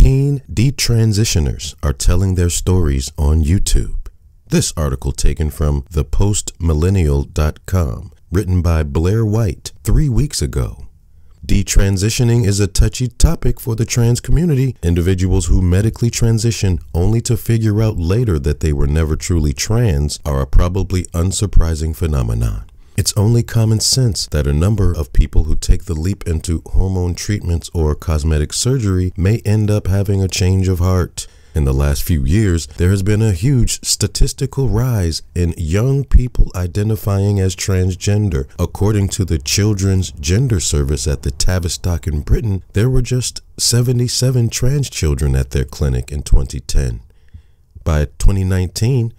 Teen detransitioners are telling their stories on YouTube. This article taken from thepostmillennial.com, written by Blair White 3 weeks ago. Detransitioning is a touchy topic for the trans community. Individuals who medically transition only to figure out later that they were never truly trans are a probably unsurprising phenomenon. It's only common sense that a number of people who take the leap into hormone treatments or cosmetic surgery may end up having a change of heart. In the last few years, there has been a huge statistical rise in young people identifying as transgender. According to the Children's Gender Service at the Tavistock in Britain, there were just 77 trans children at their clinic in 2010. By 2019,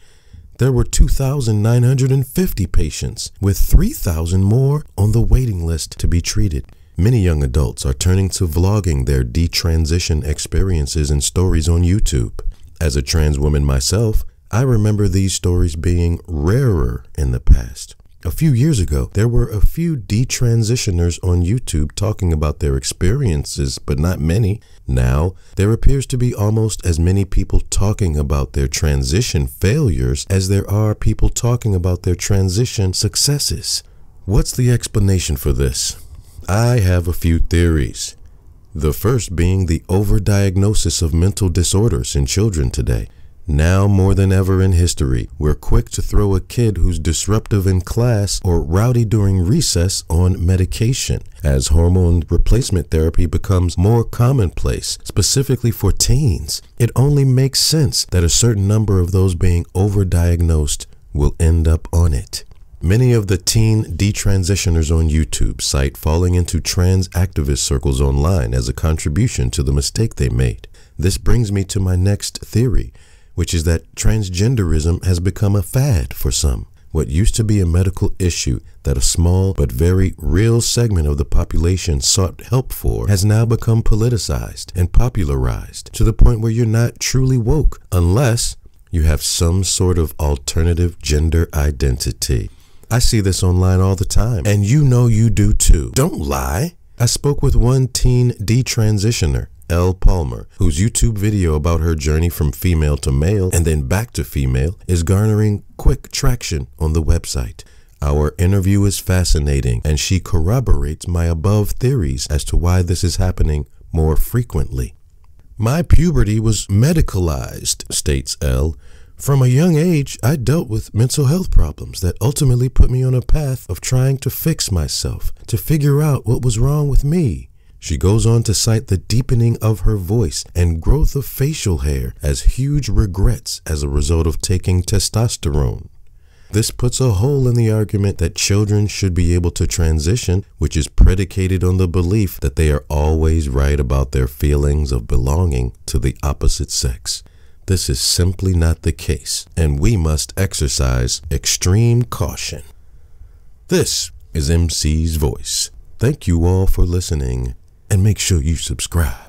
there were 2,950 patients, with 3,000 more on the waiting list to be treated. Many young adults are turning to vlogging their detransition experiences and stories on YouTube. As a trans woman myself, I remember these stories being rarer in the past. A few years ago, there were a few detransitioners on YouTube talking about their experiences, but not many. Now, there appears to be almost as many people talking about their transition failures as there are people talking about their transition successes. What's the explanation for this? I have a few theories. The first being the overdiagnosis of mental disorders in children today. Now more than ever in history, we're quick to throw a kid who's disruptive in class or rowdy during recess on medication, as hormone replacement therapy becomes more commonplace, specifically for teens. It only makes sense that a certain number of those being overdiagnosed will end up on it. Many of the teen detransitioners on YouTube cite falling into trans activist circles online as a contribution to the mistake they made. This brings me to my next theory, which is that transgenderism has become a fad for some. What used to be a medical issue that a small but very real segment of the population sought help for has now become politicized and popularized to the point where you're not truly woke unless you have some sort of alternative gender identity. I see this online all the time, and you know you do too. Don't lie. I spoke with one teen detransitioner, Elle Palmer, whose YouTube video about her journey from female to male and then back to female is garnering quick traction on the website. Our interview is fascinating, and she corroborates my above theories as to why this is happening more frequently. My puberty was medicalized, states Elle. From a young age, I dealt with mental health problems that ultimately put me on a path of trying to fix myself, to figure out what was wrong with me. She goes on to cite the deepening of her voice and growth of facial hair as huge regrets as a result of taking testosterone. This puts a hole in the argument that children should be able to transition, which is predicated on the belief that they are always right about their feelings of belonging to the opposite sex. This is simply not the case, and we must exercise extreme caution. This is MC's Voice. Thank you all for listening, and make sure you subscribe.